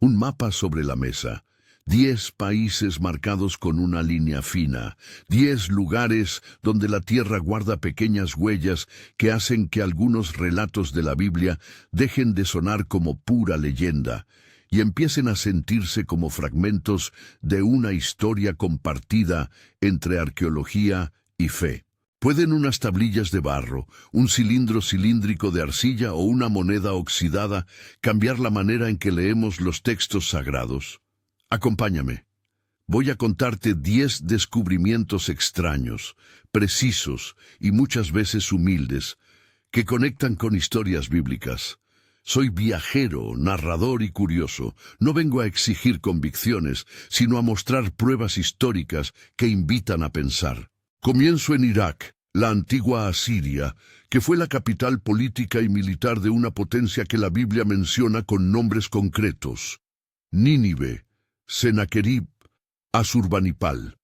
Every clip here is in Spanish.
Un mapa sobre la mesa. 10 países marcados con una línea fina, 10 lugares donde la tierra guarda pequeñas huellas que hacen que algunos relatos de la Biblia dejen de sonar como pura leyenda y empiecen a sentirse como fragmentos de una historia compartida entre arqueología y fe. ¿Pueden unas tablillas de barro, un cilindro cilíndrico de arcilla o una moneda oxidada cambiar la manera en que leemos los textos sagrados? Acompáñame. Voy a contarte 10 descubrimientos extraños, precisos y muchas veces humildes, que conectan con historias bíblicas. Soy viajero, narrador y curioso. No vengo a exigir convicciones, sino a mostrar pruebas históricas que invitan a pensar. Comienzo en Irak, la antigua Asiria, que fue la capital política y militar de una potencia que la Biblia menciona con nombres concretos. Nínive, Sennacherib, Asurbanipal.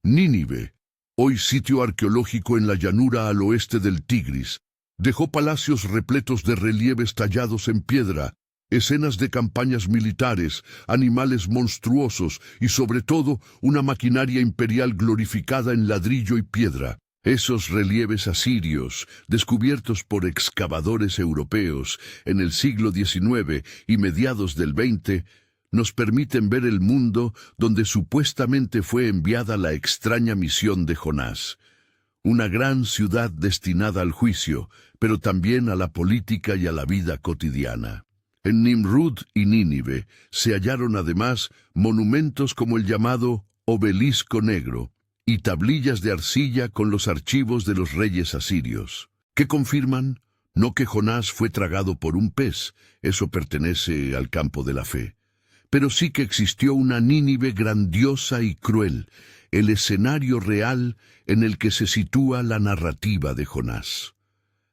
Nínive, hoy sitio arqueológico en la llanura al oeste del Tigris, dejó palacios repletos de relieves tallados en piedra, escenas de campañas militares, animales monstruosos y sobre todo una maquinaria imperial glorificada en ladrillo y piedra. Esos relieves asirios, descubiertos por excavadores europeos en el siglo XIX y mediados del XX, nos permiten ver el mundo donde supuestamente fue enviada la extraña misión de Jonás. Una gran ciudad destinada al juicio, pero también a la política y a la vida cotidiana. En Nimrud y Nínive se hallaron además monumentos como el llamado Obelisco Negro y tablillas de arcilla con los archivos de los reyes asirios, que confirman no que Jonás fue tragado por un pez, eso pertenece al campo de la fe, pero sí que existió una Nínive grandiosa y cruel, el escenario real en el que se sitúa la narrativa de Jonás.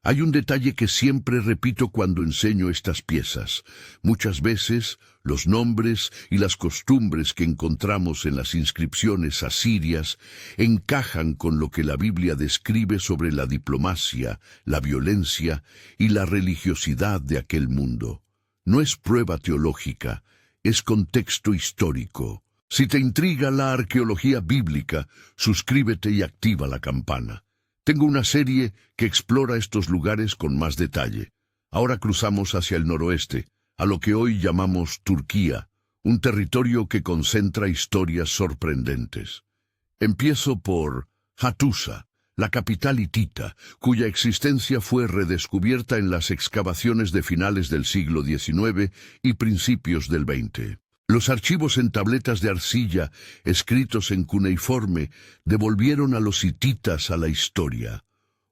Hay un detalle que siempre repito cuando enseño estas piezas. Muchas veces los nombres y las costumbres que encontramos en las inscripciones asirias encajan con lo que la Biblia describe sobre la diplomacia, la violencia y la religiosidad de aquel mundo. No es prueba teológica, es contexto histórico. Si te intriga la arqueología bíblica, suscríbete y activa la campana. Tengo una serie que explora estos lugares con más detalle. Ahora cruzamos hacia el noroeste, a lo que hoy llamamos Turquía, un territorio que concentra historias sorprendentes. Empiezo por Hattusa, la capital hitita, cuya existencia fue redescubierta en las excavaciones de finales del siglo XIX y principios del XX. Los archivos en tabletas de arcilla, escritos en cuneiforme, devolvieron a los hititas a la historia.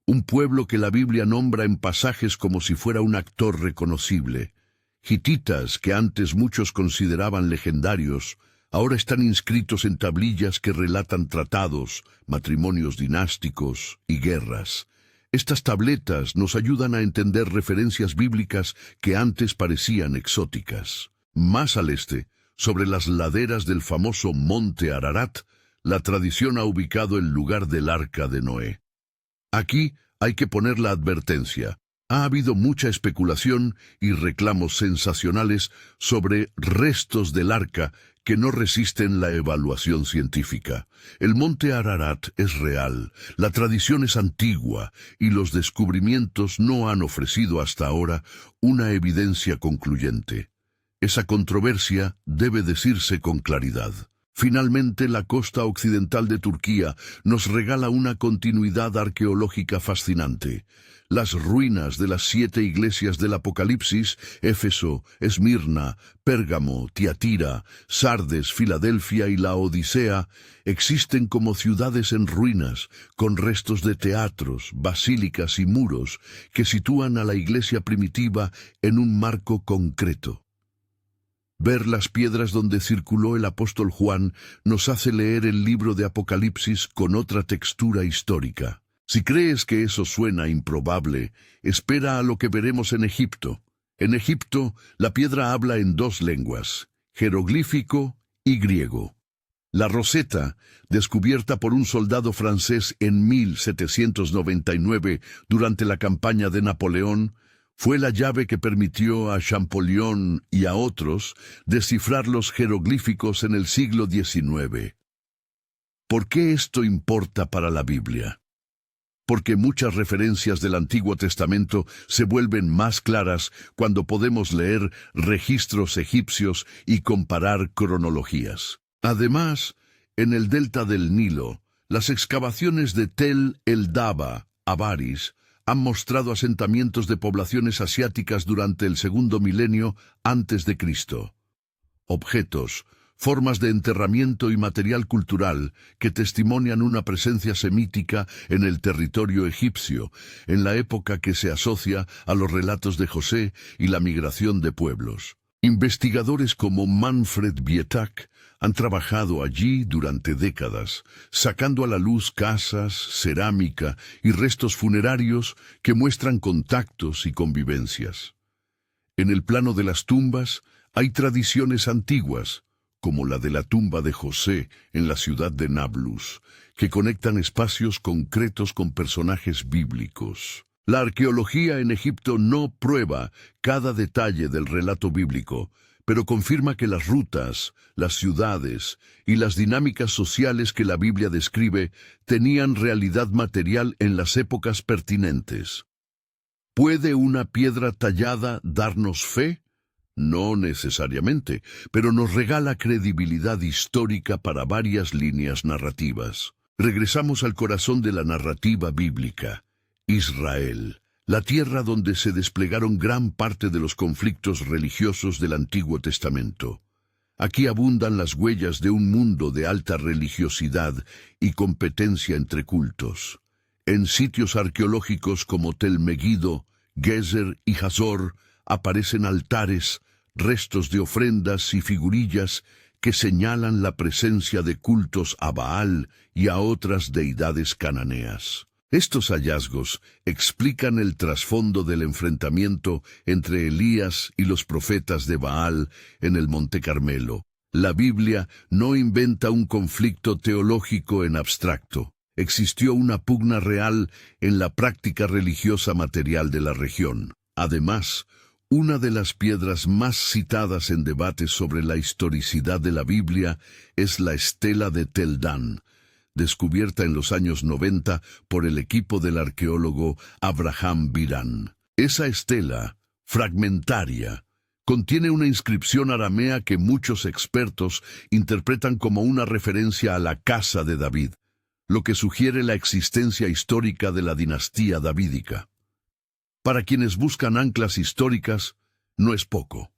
Un pueblo que la Biblia nombra en pasajes como si fuera un actor reconocible. Hititas, que antes muchos consideraban legendarios, ahora están inscritos en tablillas que relatan tratados, matrimonios dinásticos y guerras. Estas tabletas nos ayudan a entender referencias bíblicas que antes parecían exóticas. Más al este, sobre las laderas del famoso Monte Ararat, la tradición ha ubicado el lugar del Arca de Noé. Aquí hay que poner la advertencia. Ha habido mucha especulación y reclamos sensacionales sobre restos del arca que no resisten la evaluación científica. El Monte Ararat es real, la tradición es antigua y los descubrimientos no han ofrecido hasta ahora una evidencia concluyente. Esa controversia debe decirse con claridad. Finalmente, la costa occidental de Turquía nos regala una continuidad arqueológica fascinante. Las ruinas de las 7 iglesias del Apocalipsis, Éfeso, Esmirna, Pérgamo, Tiatira, Sardes, Filadelfia y la Odisea, existen como ciudades en ruinas, con restos de teatros, basílicas y muros que sitúan a la iglesia primitiva en un marco concreto. Ver las piedras donde circuló el apóstol Juan nos hace leer el libro de Apocalipsis con otra textura histórica. Si crees que eso suena improbable, espera a lo que veremos en Egipto. En Egipto, la piedra habla en 2 lenguas, jeroglífico y griego. La Roseta, descubierta por un soldado francés en 1799 durante la campaña de Napoleón, Fue la llave que permitió a Champollion y a otros descifrar los jeroglíficos en el siglo XIX. ¿Por qué esto importa para la Biblia? Porque muchas referencias del Antiguo Testamento se vuelven más claras cuando podemos leer registros egipcios y comparar cronologías. Además, en el delta del Nilo, las excavaciones de Tel el Daba, Avaris, han mostrado asentamientos de poblaciones asiáticas durante el segundo milenio antes de Cristo. Objetos, formas de enterramiento y material cultural que testimonian una presencia semítica en el territorio egipcio, en la época que se asocia a los relatos de José y la migración de pueblos. Investigadores como Manfred Bietak han trabajado allí durante décadas, sacando a la luz casas, cerámica y restos funerarios que muestran contactos y convivencias. En el plano de las tumbas hay tradiciones antiguas, como la de la tumba de José en la ciudad de Nablus, que conectan espacios concretos con personajes bíblicos. La arqueología en Egipto no prueba cada detalle del relato bíblico, pero confirma que las rutas, las ciudades y las dinámicas sociales que la Biblia describe tenían realidad material en las épocas pertinentes. ¿Puede una piedra tallada darnos fe? No necesariamente, pero nos regala credibilidad histórica para varias líneas narrativas. Regresamos al corazón de la narrativa bíblica, Israel, la tierra donde se desplegaron gran parte de los conflictos religiosos del Antiguo Testamento. Aquí abundan las huellas de un mundo de alta religiosidad y competencia entre cultos. En sitios arqueológicos como Tel Megiddo, Gezer y Hazor, aparecen altares, restos de ofrendas y figurillas que señalan la presencia de cultos a Baal y a otras deidades cananeas. Estos hallazgos explican el trasfondo del enfrentamiento entre Elías y los profetas de Baal en el Monte Carmelo. La Biblia no inventa un conflicto teológico en abstracto. Existió una pugna real en la práctica religiosa material de la región. Además, una de las piedras más citadas en debates sobre la historicidad de la Biblia es la estela de Tel Dan, descubierta en los años 90 por el equipo del arqueólogo Abraham Biran. Esa estela, fragmentaria, contiene una inscripción aramea que muchos expertos interpretan como una referencia a la casa de David, lo que sugiere la existencia histórica de la dinastía davídica. Para quienes buscan anclas históricas, no es poco.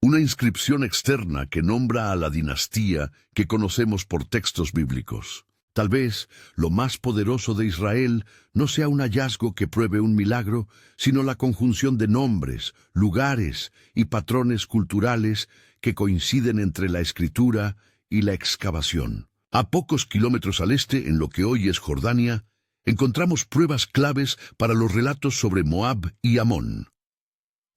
Una inscripción externa que nombra a la dinastía que conocemos por textos bíblicos. Tal vez lo más poderoso de Israel no sea un hallazgo que pruebe un milagro, sino la conjunción de nombres, lugares y patrones culturales que coinciden entre la escritura y la excavación. A pocos kilómetros al este, en lo que hoy es Jordania, encontramos pruebas claves para los relatos sobre Moab y Amón.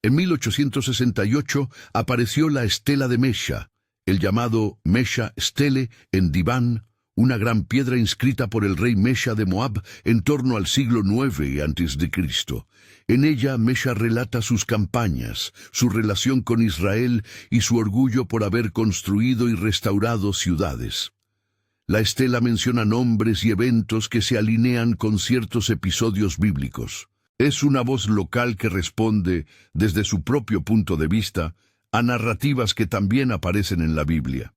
En 1868 apareció la estela de Mesha, el llamado Mesha Stele en Diván, una gran piedra inscrita por el rey Mesha de Moab en torno al siglo IX a.C. En ella Mesha relata sus campañas, su relación con Israel y su orgullo por haber construido y restaurado ciudades. La estela menciona nombres y eventos que se alinean con ciertos episodios bíblicos. Es una voz local que responde, desde su propio punto de vista, a narrativas que también aparecen en la Biblia.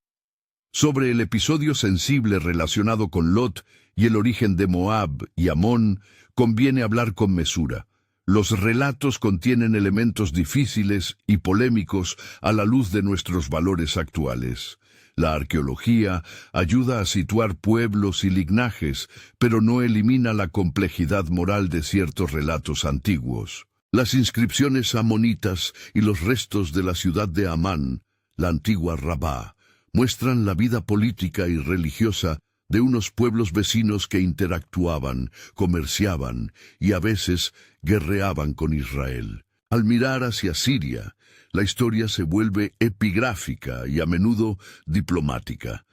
Sobre el episodio sensible relacionado con Lot y el origen de Moab y Amón, conviene hablar con mesura. Los relatos contienen elementos difíciles y polémicos a la luz de nuestros valores actuales. La arqueología ayuda a situar pueblos y linajes, pero no elimina la complejidad moral de ciertos relatos antiguos. Las inscripciones amonitas y los restos de la ciudad de Amán, la antigua Rabá, muestran la vida política y religiosa de unos pueblos vecinos que interactuaban, comerciaban y a veces guerreaban con Israel. Al mirar hacia Siria, la historia se vuelve epigráfica y a menudo diplomática.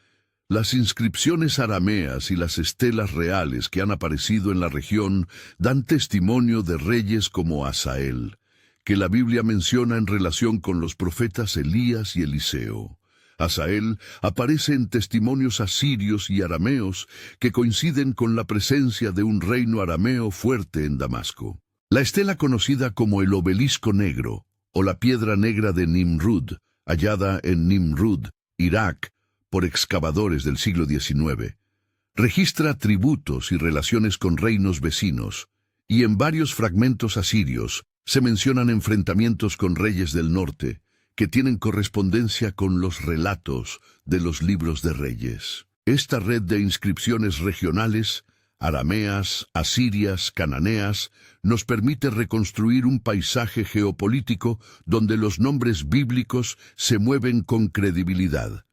Las inscripciones arameas y las estelas reales que han aparecido en la región dan testimonio de reyes como Asael, que la Biblia menciona en relación con los profetas Elías y Eliseo. Hazael aparece en testimonios asirios y arameos que coinciden con la presencia de un reino arameo fuerte en Damasco. La estela conocida como el Obelisco Negro, o la Piedra Negra de Nimrud, hallada en Nimrud, Irak, por excavadores del siglo XIX, registra tributos y relaciones con reinos vecinos, y en varios fragmentos asirios se mencionan enfrentamientos con reyes del norte, que tienen correspondencia con los relatos de los libros de reyes. Esta red de inscripciones regionales, arameas, asirias, cananeas, nos permite reconstruir un paisaje geopolítico donde los nombres bíblicos se mueven con credibilidad.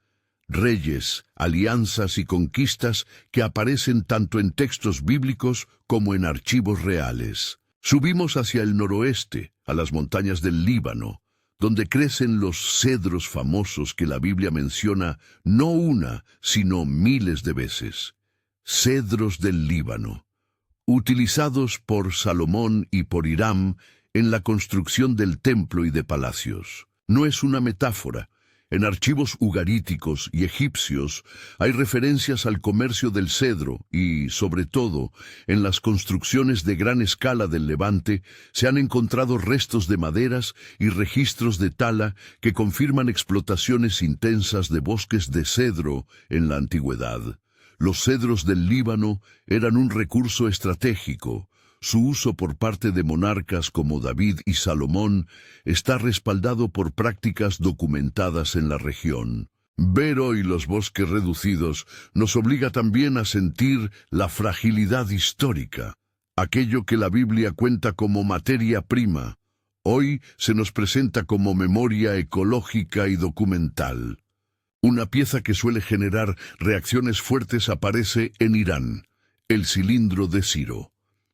Reyes, alianzas y conquistas que aparecen tanto en textos bíblicos como en archivos reales. Subimos hacia el noroeste, a las montañas del Líbano, donde crecen los cedros famosos que la Biblia menciona no una, sino miles de veces. Cedros del Líbano, utilizados por Salomón y por Hiram en la construcción del templo y de palacios. No es una metáfora. En archivos ugaríticos y egipcios hay referencias al comercio del cedro y, sobre todo, en las construcciones de gran escala del Levante se han encontrado restos de maderas y registros de tala que confirman explotaciones intensas de bosques de cedro en la antigüedad. Los cedros del Líbano eran un recurso estratégico. Su uso por parte de monarcas como David y Salomón está respaldado por prácticas documentadas en la región. Ver hoy los bosques reducidos nos obliga también a sentir la fragilidad histórica. Aquello que la Biblia cuenta como materia prima, hoy se nos presenta como memoria ecológica y documental. Una pieza que suele generar reacciones fuertes aparece en Irán, el cilindro de Ciro.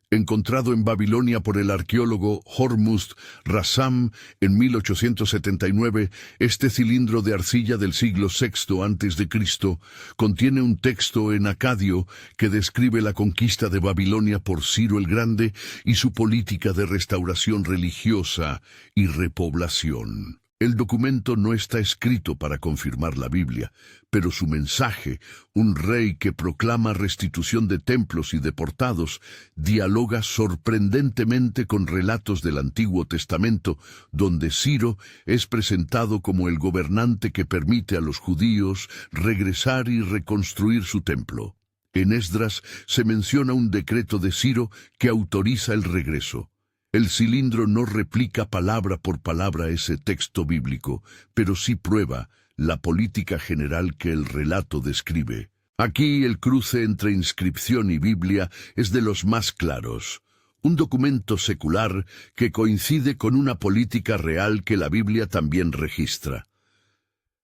Encontrado en Babilonia por el arqueólogo Hormuzd Rassam en 1879, este cilindro de arcilla del siglo VI a.C. contiene un texto en acadio que describe la conquista de Babilonia por Ciro el Grande y su política de restauración religiosa y repoblación. El documento no está escrito para confirmar la Biblia, pero su mensaje, un rey que proclama restitución de templos y deportados, dialoga sorprendentemente con relatos del Antiguo Testamento, donde Ciro es presentado como el gobernante que permite a los judíos regresar y reconstruir su templo. En Esdras se menciona un decreto de Ciro que autoriza el regreso. El cilindro no replica palabra por palabra ese texto bíblico, pero sí prueba la política general que el relato describe. Aquí el cruce entre inscripción y Biblia es de los más claros. Un documento secular que coincide con una política real que la Biblia también registra.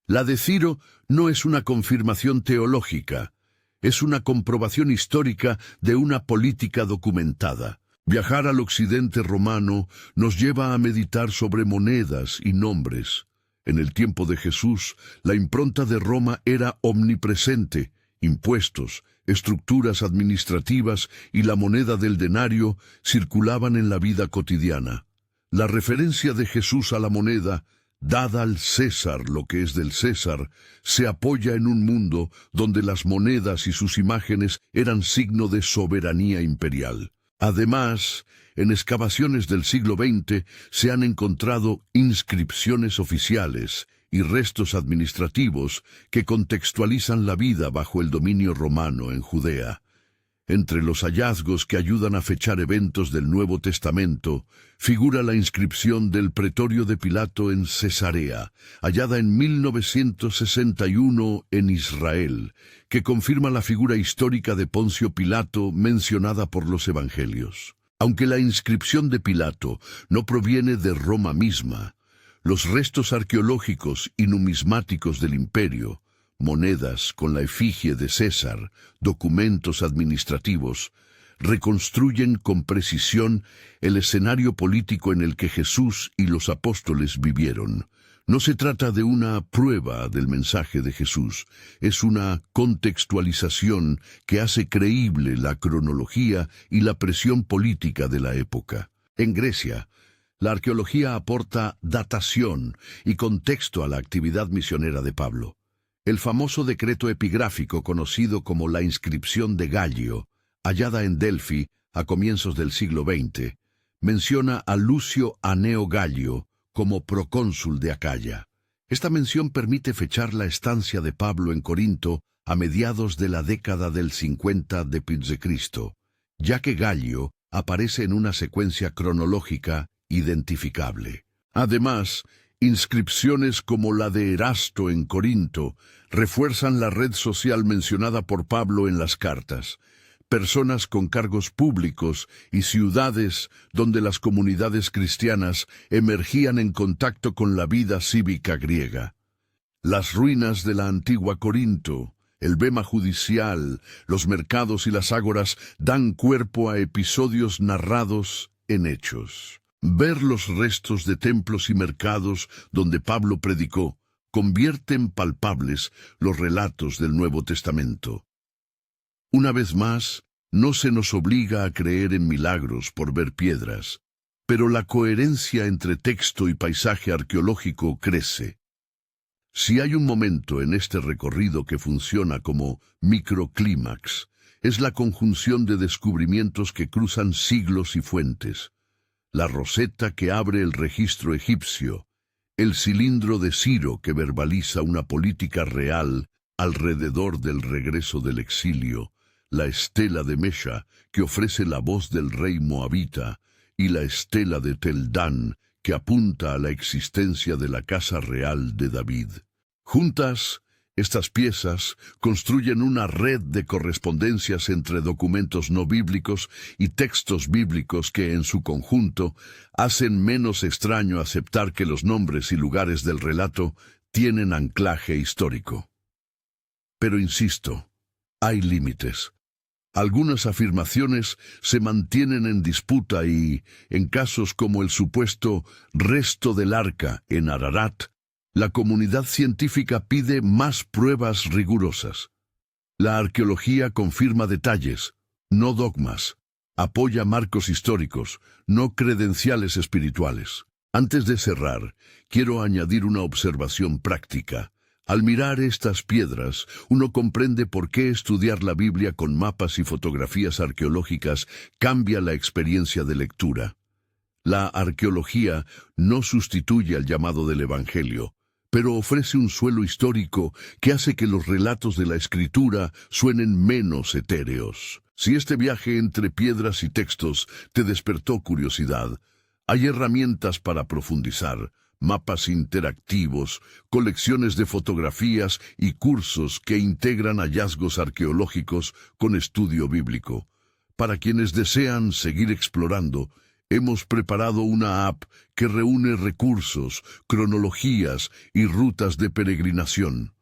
La de Ciro no es una confirmación teológica, es una comprobación histórica de una política documentada. Viajar al occidente romano nos lleva a meditar sobre monedas y nombres. En el tiempo de Jesús, la impronta de Roma era omnipresente. Impuestos, estructuras administrativas y la moneda del denario circulaban en la vida cotidiana. La referencia de Jesús a la moneda, dada al César lo que es del César, se apoya en un mundo donde las monedas y sus imágenes eran signo de soberanía imperial. Además, en excavaciones del siglo XX se han encontrado inscripciones oficiales y restos administrativos que contextualizan la vida bajo el dominio romano en Judea. Entre los hallazgos que ayudan a fechar eventos del Nuevo Testamento, figura la inscripción del Pretorio de Pilato en Cesarea, hallada en 1961 en Israel, que confirma la figura histórica de Poncio Pilato mencionada por los evangelios. Aunque la inscripción de Pilato no proviene de Roma misma, los restos arqueológicos y numismáticos del imperio, monedas con la efigie de César, documentos administrativos, reconstruyen con precisión el escenario político en el que Jesús y los apóstoles vivieron. No se trata de una prueba del mensaje de Jesús, es una contextualización que hace creíble la cronología y la presión política de la época. En Grecia, La arqueología aporta datación y contexto a la actividad misionera de Pablo. El famoso decreto epigráfico conocido como la inscripción de Gallio, hallada en Delfi a comienzos del siglo XX, menciona a Lucio Aneo Gallio como procónsul de Acaya. Esta mención permite fechar la estancia de Pablo en Corinto a mediados de la década del 50 después de Cristo, ya que Gallio aparece en una secuencia cronológica identificable. Además, inscripciones como la de Erasto en Corinto refuerzan la red social mencionada por Pablo en las cartas. Personas con cargos públicos y ciudades donde las comunidades cristianas emergían en contacto con la vida cívica griega. Las ruinas de la antigua Corinto, el bema judicial, los mercados y las ágoras dan cuerpo a episodios narrados en Hechos. Ver los restos de templos y mercados donde Pablo predicó convierte en palpables los relatos del Nuevo Testamento. Una vez más, no se nos obliga a creer en milagros por ver piedras, pero la coherencia entre texto y paisaje arqueológico crece. Si hay un momento en este recorrido que funciona como microclímax, es la conjunción de descubrimientos que cruzan siglos y fuentes. La roseta que abre el registro egipcio, el cilindro de Ciro que verbaliza una política real alrededor del regreso del exilio, la estela de Mesha que ofrece la voz del rey moabita y la estela de Tel Dan que apunta a la existencia de la casa real de David. Juntas, estas piezas construyen una red de correspondencias entre documentos no bíblicos y textos bíblicos que, en su conjunto, hacen menos extraño aceptar que los nombres y lugares del relato tienen anclaje histórico. Pero insisto, hay límites. Algunas afirmaciones se mantienen en disputa y, en casos como el supuesto resto del arca en Ararat, la comunidad científica pide más pruebas rigurosas. La arqueología confirma detalles, no dogmas, apoya marcos históricos, no credenciales espirituales. Antes de cerrar, quiero añadir una observación práctica. Al mirar estas piedras, uno comprende por qué estudiar la Biblia con mapas y fotografías arqueológicas cambia la experiencia de lectura. La arqueología no sustituye al llamado del Evangelio, pero ofrece un suelo histórico que hace que los relatos de la Escritura suenen menos etéreos. Si este viaje entre piedras y textos te despertó curiosidad, hay herramientas para profundizar. Mapas interactivos, colecciones de fotografías y cursos que integran hallazgos arqueológicos con estudio bíblico. Para quienes desean seguir explorando, hemos preparado una app que reúne recursos, cronologías y rutas de peregrinación.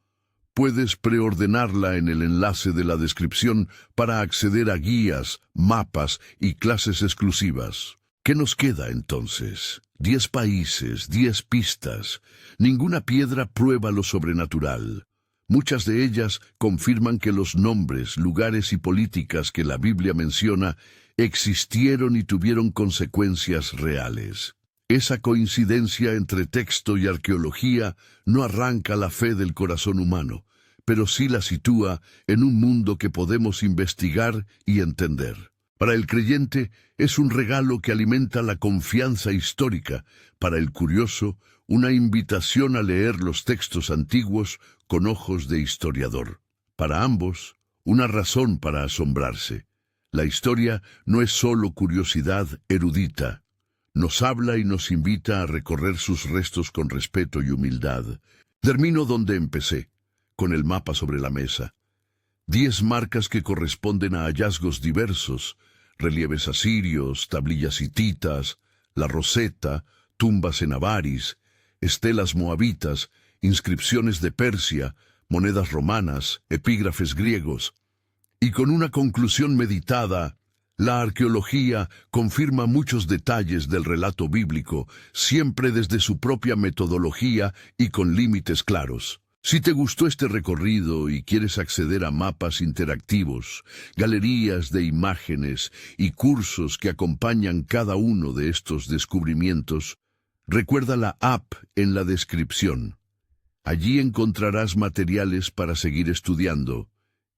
Puedes preordenarla en el enlace de la descripción para acceder a guías, mapas y clases exclusivas. ¿Qué nos queda entonces? 10 países, 10 pistas. Ninguna piedra prueba lo sobrenatural. Muchas de ellas confirman que los nombres, lugares y políticas que la Biblia menciona existieron y tuvieron consecuencias reales. Esa coincidencia entre texto y arqueología no arranca la fe del corazón humano, pero sí la sitúa en un mundo que podemos investigar y entender. Para el creyente es un regalo que alimenta la confianza histórica, para el curioso una invitación a leer los textos antiguos con ojos de historiador. Para ambos, una razón para asombrarse. La historia no es solo curiosidad erudita. Nos habla y nos invita a recorrer sus restos con respeto y humildad. Termino donde empecé, con el mapa sobre la mesa. 10 marcas que corresponden a hallazgos diversos, relieves asirios, tablillas hititas, la Roseta, tumbas en Avaris, estelas moabitas, inscripciones de Persia, monedas romanas, epígrafes griegos. Y con una conclusión meditada, la arqueología confirma muchos detalles del relato bíblico, siempre desde su propia metodología y con límites claros. Si te gustó este recorrido y quieres acceder a mapas interactivos, galerías de imágenes y cursos que acompañan cada uno de estos descubrimientos, recuerda la app en la descripción. Allí encontrarás materiales para seguir estudiando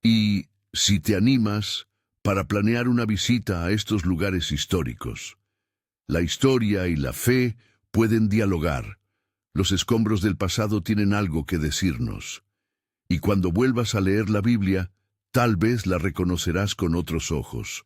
y, si te animas, para planear una visita a estos lugares históricos. La historia y la fe pueden dialogar. Los escombros del pasado tienen algo que decirnos. Y cuando vuelvas a leer la Biblia, tal vez la reconocerás con otros ojos.